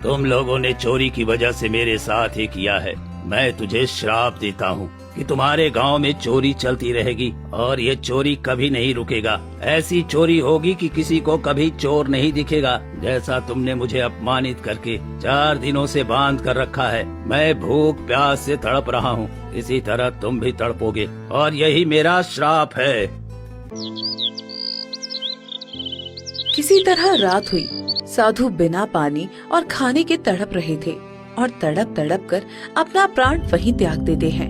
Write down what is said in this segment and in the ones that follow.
तुम लोगों ने चोरी की वजह से मेरे साथ ही किया है। मैं तुझे श्राप देता हूँ कि तुम्हारे गांव में चोरी चलती रहेगी और ये चोरी कभी नहीं रुकेगा। ऐसी चोरी होगी कि किसी को कभी चोर नहीं दिखेगा। जैसा तुमने मुझे अपमानित करके 4 दिनों से बांध कर रखा है, मैं भूख प्यास से तड़प रहा हूँ, इसी तरह तुम भी तड़पोगे और यही मेरा श्राप है। किसी तरह रात हुई। साधु बिना पानी और खाने के तड़प रहे थे और तड़प तड़प कर अपना प्राण वहीं त्याग देते हैं।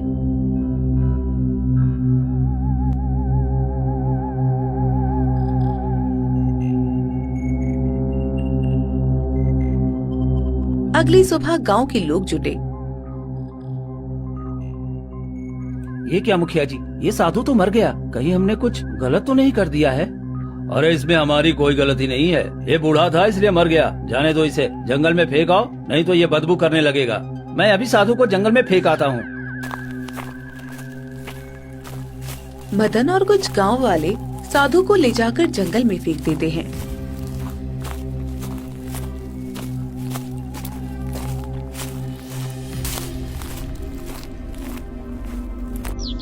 अगली सुबह गांव के लोग जुटे। ये क्या मुखिया जी, ये साधु तो मर गया, कहीं हमने कुछ गलत तो नहीं कर दिया है? अरे इसमें हमारी कोई गलती नहीं है, ये बूढ़ा था इसलिए मर गया। जाने दो इसे, जंगल में फेंक आओ, नहीं तो ये बदबू करने लगेगा। मैं अभी साधु को जंगल में फेंक आता हूँ। मदन और कुछ गांव वाले साधु को ले जाकर जंगल में फेंक देते हैं।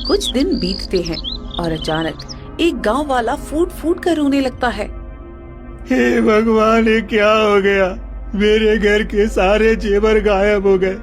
कुछ दिन बीतते हैं और अचानक एक गांव वाला फूट फूट कर रोने लगता है। हे भगवान, ये क्या हो गया? मेरे घर के सारे जेवर गायब हो गए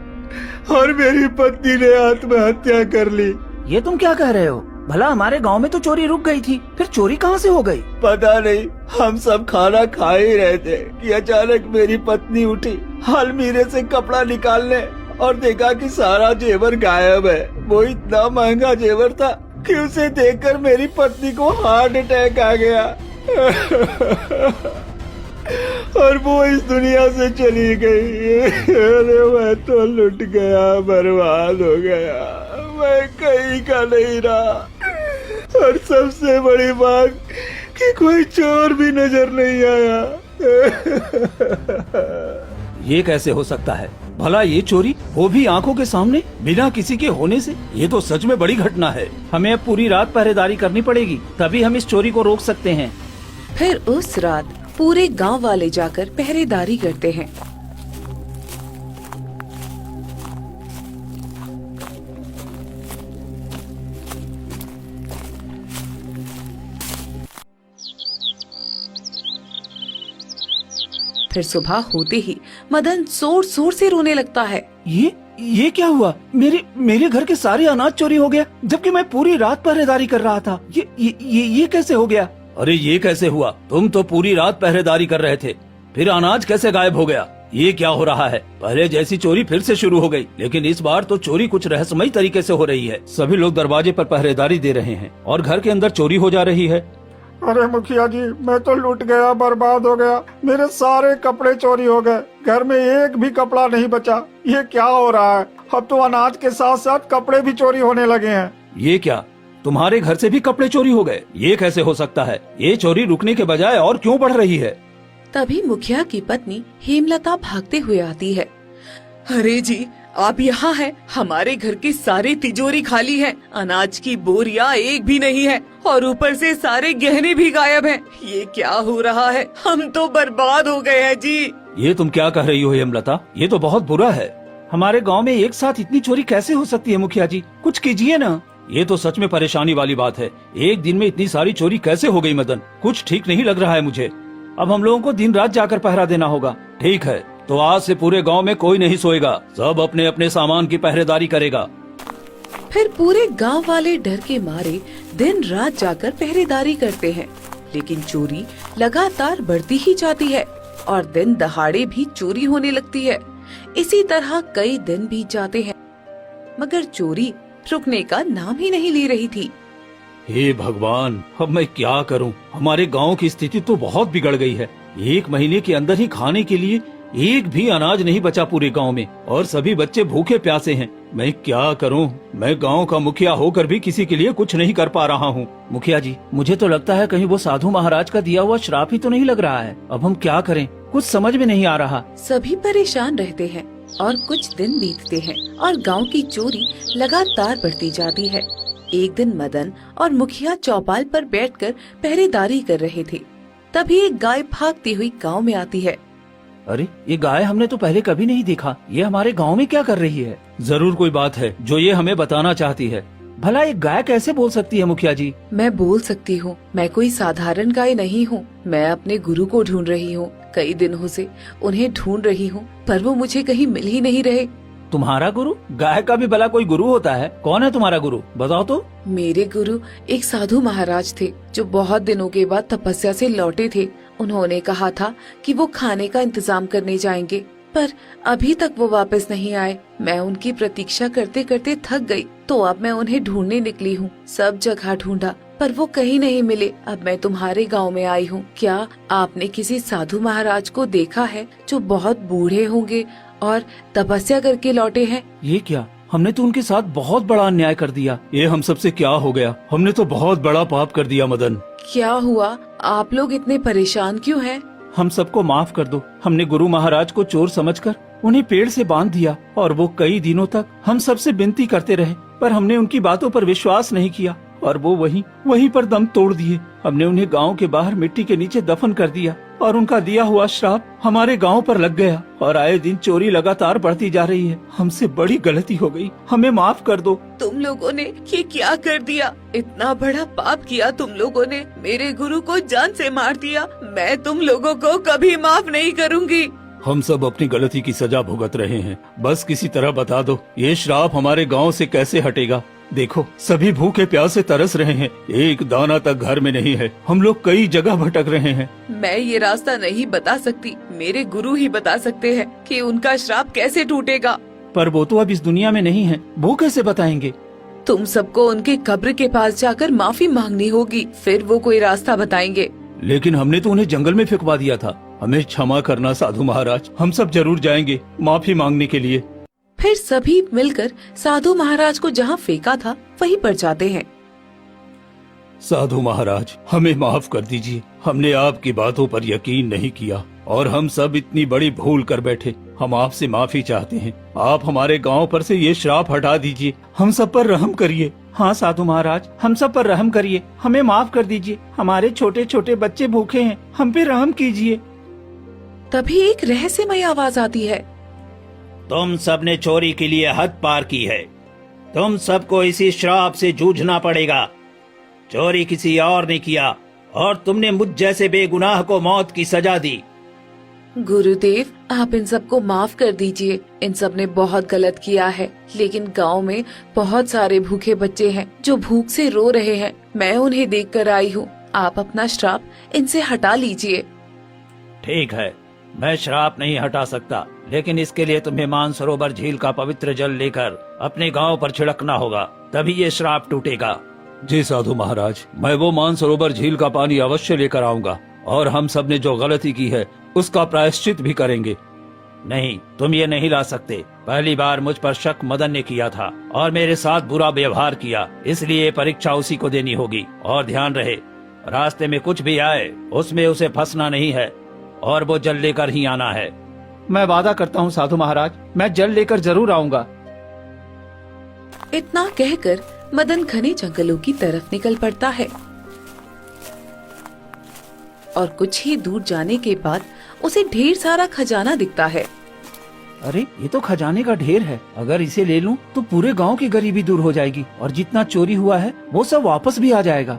और मेरी पत्नी ने आत्महत्या कर ली। ये तुम क्या कह रहे हो? भला हमारे गांव में तो चोरी रुक गई थी, फिर चोरी कहाँ से हो गई? पता नहीं, हम सब खाना खा ही रहे थे कि अचानक मेरी पत्नी उठी अलमीरे से कपड़ा निकालने और देखा कि सारा जेवर गायब है। वो इतना महंगा जेवर था कि उसे देखकर मेरी पत्नी को हार्ट अटैक आ गया और वो इस दुनिया से चली गई। अरे मैं तो लुट गया, बर्बाद हो गया, मैं कहीं का नहीं रहा। और सबसे बड़ी बात कि कोई चोर भी नजर नहीं आया। ये कैसे हो सकता है? भला ये चोरी, वो भी आंखों के सामने, बिना किसी के होने से? ये तो सच में बड़ी घटना है। हमें अब पूरी रात पहरेदारी करनी पड़ेगी, तभी हम इस चोरी को रोक सकते हैं। फिर उस रात पूरे गांव वाले जाकर पहरेदारी करते हैं। फिर सुबह होते ही मदन जोर जोर से रोने लगता है। ये क्या हुआ? मेरे घर के सारे अनाज चोरी हो गया, जबकि मैं पूरी रात पहरेदारी कर रहा था। ये कैसे हो गया? अरे ये कैसे हुआ? तुम तो पूरी रात पहरेदारी कर रहे थे, फिर अनाज कैसे गायब हो गया? ये क्या हो रहा है? पहले जैसी चोरी फिर से शुरू हो गई, लेकिन इस बार तो चोरी कुछ रहस्यमयी तरीके से हो रही है। सभी लोग दरवाजे पर पहरेदारी दे रहे हैं और घर के अंदर चोरी हो जा रही है। अरे मुखिया जी, मैं तो लूट गया, बर्बाद हो गया। मेरे सारे कपड़े चोरी हो गए, घर में एक भी कपड़ा नहीं बचा। ये क्या हो रहा है? अब तो अनाज के साथ साथ कपड़े भी चोरी होने लगे हैं। ये क्या, तुम्हारे घर से भी कपड़े चोरी हो गए? ये कैसे हो सकता है? ये चोरी रुकने के बजाय और क्यों बढ़ रही है? तभी मुखिया की पत्नी हेमलता भागते हुए आती है। अरे जी, आप यहाँ हैं? हमारे घर की सारी तिजोरी खाली है, अनाज की बोरियां एक भी नहीं है और ऊपर से सारे गहने भी गायब हैं। ये क्या हो रहा है? हम तो बर्बाद हो गए हैं जी। ये तुम क्या कह रही हो हेमलता? ये तो बहुत बुरा है। हमारे गांव में एक साथ इतनी चोरी कैसे हो सकती है? मुखिया जी, कुछ कीजिए ना। ये तो सच में परेशानी वाली बात है। एक दिन में इतनी सारी चोरी कैसे हो गई? मदन, कुछ ठीक नहीं लग रहा है मुझे। अब हम लोगों को दिन रात जाकर पहरा देना होगा। ठीक है, तो आज से पूरे गांव में कोई नहीं सोएगा, सब अपने अपने सामान की पहरेदारी करेगा। फिर पूरे गांव वाले डर के मारे दिन रात जाकर पहरेदारी करते हैं, लेकिन चोरी लगातार बढ़ती ही जाती है और दिन दहाड़े भी चोरी होने लगती है। इसी तरह कई दिन बीत जाते हैं, मगर चोरी रुकने का नाम ही नहीं ले रही थी। हे भगवान, अब मैं क्या करूं? हमारे गांव की स्थिति तो बहुत बिगड़ गई है। 1 महीने के अंदर ही खाने के लिए एक भी अनाज नहीं बचा पूरे गांव में और सभी बच्चे भूखे प्यासे हैं। मैं क्या करूं? मैं गांव का मुखिया होकर भी किसी के लिए कुछ नहीं कर पा रहा हूं। मुखिया जी, मुझे तो लगता है कहीं वो साधु महाराज का दिया हुआ श्राप ही तो नहीं लग रहा है। अब हम क्या करें? कुछ समझ में नहीं आ रहा। सभी परेशान रहते हैं और कुछ दिन बीतते हैं और गांव की चोरी लगातार बढ़ती जाती है। एक दिन मदन और मुखिया चौपाल पर बैठकर पहरेदारी कर रहे थे। तभी एक गाय भागती हुई गांव में आती है। अरे ये गाय हमने तो पहले कभी नहीं देखा, ये हमारे गांव में क्या कर रही है? जरूर कोई बात है जो ये हमें बताना चाहती है। भला एक गाय कैसे बोल सकती है मुखिया जी? मैं बोल सकती हूँ, मैं कोई साधारण गाय नहीं हूँ। मैं अपने गुरु को ढूंढ रही हूँ, कई दिनों से उन्हें ढूंढ रही हूँ, पर वो मुझे कहीं मिल ही नहीं रहे। तुम्हारा गुरु? गाय का भी भला कोई गुरु होता है? कौन है तुम्हारा गुरु, बताओ तो। मेरे गुरु एक साधु महाराज थे जो बहुत दिनों के बाद तपस्या से लौटे थे। उन्होंने कहा था कि वो खाने का इंतजाम करने जाएंगे, पर अभी तक वो वापस नहीं आए। मैं उनकी प्रतीक्षा करते करते थक गई, तो अब मैं उन्हें ढूंढने निकली हूँ। सब जगह ढूंढा पर वो कहीं नहीं मिले। अब मैं तुम्हारे गांव में आई हूँ। क्या आपने किसी साधु महाराज को देखा है जो बहुत बूढ़े होंगे और तपस्या करके लौटे हैं? ये क्या, हमने तो उनके साथ बहुत बड़ा अन्याय कर दिया। ये हम सबसे क्या हो गया? हमने तो बहुत बड़ा पाप कर दिया मदन। क्या हुआ? आप लोग इतने परेशान क्यों हैं? हम सबको माफ कर दो। हमने गुरु महाराज को चोर समझकर उन्हें पेड़ से बांध दिया और वो कई दिनों तक हम सबसे विनती करते रहे, पर हमने उनकी बातों पर विश्वास नहीं किया और वो वहीं पर दम तोड़ दिए। हमने उन्हें गांव के बाहर मिट्टी के नीचे दफन कर दिया और उनका दिया हुआ श्राप हमारे गांव पर लग गया और आए दिन चोरी लगातार बढ़ती जा रही है। हमसे बड़ी गलती हो गई, हमें माफ कर दो। तुम लोगों ने ये क्या कर दिया? इतना बड़ा पाप किया तुम लोगों ने। मेरे गुरु को जान से मार दिया। मैं तुम लोगों को कभी माफ नहीं करूंगी। हम सब अपनी गलती की सजा भुगत रहे हैं, बस किसी तरह बता दो ये श्राप हमारे गांव से कैसे हटेगा। देखो सभी भूखे प्यासे तरस रहे हैं, एक दाना तक घर में नहीं है। हम लोग कई जगह भटक रहे हैं। मैं ये रास्ता नहीं बता सकती, मेरे गुरु ही बता सकते हैं कि उनका श्राप कैसे टूटेगा। पर वो तो अब इस दुनिया में नहीं है, वो कैसे बताएंगे? तुम सबको उनके कब्र के पास जाकर माफी मांगनी होगी, फिर वो कोई रास्ता बताएंगे। लेकिन हमने तो उन्हें जंगल में फेंकवा दिया था। हमें क्षमा करना साधु महाराज, हम सब जरूर जाएंगे माफी मांगने के लिए। फिर सभी मिलकर साधु महाराज को जहाँ फेंका था वहीं पर जाते हैं। साधु महाराज हमें माफ कर दीजिए, हमने आपकी बातों पर यकीन नहीं किया और हम सब इतनी बड़ी भूल कर बैठे। हम आपसे माफी चाहते हैं, आप हमारे गांव पर से ये श्राप हटा दीजिए, हम सब पर रहम करिए। हाँ साधु महाराज, हम सब पर रहम करिए, हमें माफ कर दीजिए। हमारे छोटे छोटे बच्चे भूखे हैं, हम पे रहम कीजिए। तभी एक रहस्यमय आवाज आती है। तुम सबने चोरी के लिए हद पार की है, तुम सबको इसी श्राप से जूझना पड़ेगा। चोरी किसी और ने किया और तुमने मुझ जैसे बेगुनाह को मौत की सजा दी। गुरुदेव, आप इन सबको माफ कर दीजिए। इन सब ने बहुत गलत किया है, लेकिन गांव में बहुत सारे भूखे बच्चे हैं जो भूख से रो रहे हैं। मैं उन्हें देखकर आई हूँ। आप अपना श्राप इनसे हटा लीजिए। ठीक है, मैं श्राप नहीं हटा सकता, लेकिन इसके लिए तुम्हें मानसरोवर झील का पवित्र जल लेकर अपने गांव पर छिड़कना होगा, तभी ये श्राप टूटेगा। जी साधु महाराज, मैं वो मानसरोवर झील का पानी अवश्य लेकर आऊंगा और हम सब ने जो गलती की है उसका प्रायश्चित भी करेंगे। नहीं, तुम ये नहीं ला सकते। पहली बार मुझ पर शक मदन ने किया था और मेरे साथ बुरा व्यवहार किया, इसलिए परीक्षा उसी को देनी होगी। और ध्यान रहे, रास्ते में कुछ भी आए उसमें उसे फंसना नहीं है और वो जल लेकर ही आना है। मैं वादा करता हूँ साधु महाराज, मैं जल लेकर जरूर आऊंगा। इतना कहकर मदन घने जंगलों की तरफ निकल पड़ता है और कुछ ही दूर जाने के बाद उसे ढेर सारा खजाना दिखता है। अरे ये तो खजाने का ढेर है, अगर इसे ले लूं तो पूरे गांव की गरीबी दूर हो जाएगी और जितना चोरी हुआ है वो सब वापस भी आ जाएगा।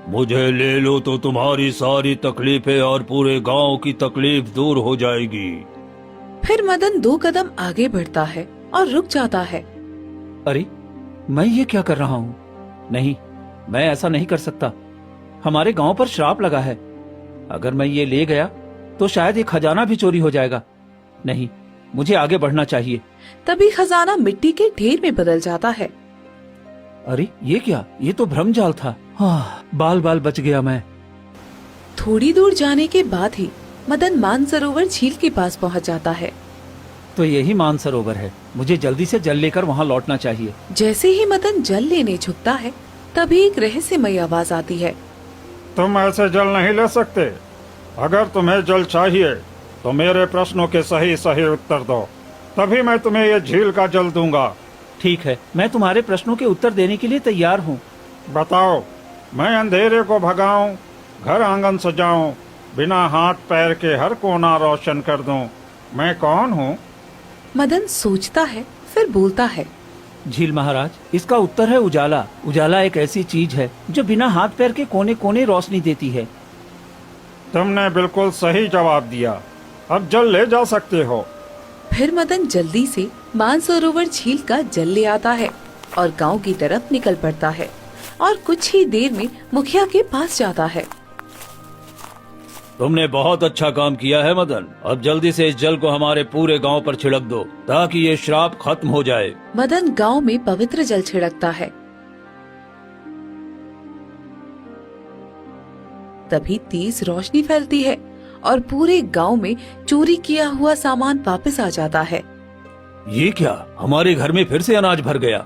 मुझे ले लो तो तुम्हारी सारी तकलीफें और पूरे गांव की तकलीफ दूर हो जाएगी। फिर मदन 2 कदम आगे बढ़ता है और रुक जाता है। अरे मैं ये क्या कर रहा हूँ? नहीं, मैं ऐसा नहीं कर सकता। हमारे गांव पर श्राप लगा है, अगर मैं ये ले गया तो शायद ये खजाना भी चोरी हो जाएगा। नहीं, मुझे आगे बढ़ना चाहिए। तभी खजाना मिट्टी के ढेर में बदल जाता है। अरे ये क्या, ये तो भ्रमजाल था। हाँ, बाल बाल बच गया मैं। थोड़ी दूर जाने के बाद ही मदन मानसरोवर झील के पास पहुंच जाता है। तो यही मानसरोवर है, मुझे जल्दी से जल लेकर वहाँ लौटना चाहिए। जैसे ही मदन जल लेने झुकता है, तभी एक रहस्यमयी आवाज आती है। तुम ऐसे जल नहीं ले सकते। अगर तुम्हें जल चाहिए तो मेरे प्रश्नों के सही सही उत्तर दो, तभी मैं तुम्हें ये झील का जल दूंगा। ठीक है, मैं तुम्हारे प्रश्नों के उत्तर देने के लिए तैयार हूँ। बताओ, मैं अंधेरे को भगाऊं, घर आंगन सजाऊं बिना हाथ पैर के हर कोना रोशन कर दूं। मैं कौन हूँ? मदन सोचता है, फिर बोलता है। झील महाराज, इसका उत्तर है उजाला। उजाला एक ऐसी चीज है जो बिना हाथ पैर के कोने कोने रोशनी देती है। तुमने बिल्कुल सही जवाब दिया। अब जल ले जा सकते हो। फिर मदन जल्दी से मानसरोवर झील का जल ले आता है और गांव की तरफ निकल पड़ता है और कुछ ही देर में मुखिया के पास जाता है। तुमने बहुत अच्छा काम किया है मदन। अब जल्दी से इस जल को हमारे पूरे गांव पर छिड़क दो ताकि ये श्राप खत्म हो जाए। मदन गांव में पवित्र जल छिड़कता है। तभी तेज रोशनी फैलती है और पूरे गांव में चोरी किया हुआ सामान वापस आ जाता है। ये क्या, हमारे घर में फिर से अनाज भर गया।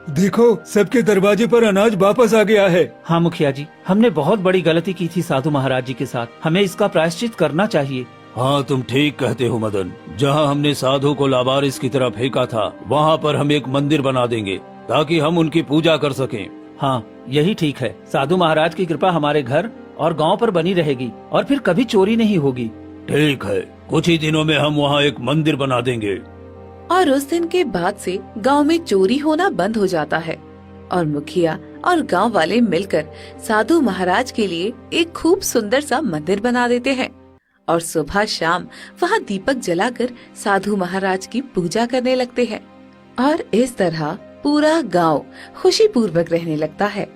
देखो, सबके दरवाजे पर अनाज वापस आ गया है। हाँ मुखिया जी, हमने बहुत बड़ी गलती की थी साधु महाराज जी के साथ। हमें इसका प्रायश्चित करना चाहिए। हाँ, तुम ठीक कहते हो मदन। जहाँ हमने साधु को लावारिस की तरह फेंका था, वहाँ पर हम एक मंदिर बना देंगे ताकि हम उनकी पूजा कर सकें। हाँ, यही ठीक है। साधु महाराज की कृपा हमारे घर और गांव पर बनी रहेगी और फिर कभी चोरी नहीं होगी। ठीक है, कुछ ही दिनों में हम वहाँ एक मंदिर बना देंगे। और उस दिन के बाद से गांव में चोरी होना बंद हो जाता है और मुखिया और गांव वाले मिलकर साधु महाराज के लिए एक खूब सुंदर सा मंदिर बना देते हैं और सुबह शाम वहां दीपक जलाकर साधु महाराज की पूजा करने लगते हैं। और इस तरह पूरा गांव खुशी पूर्वक रहने लगता है।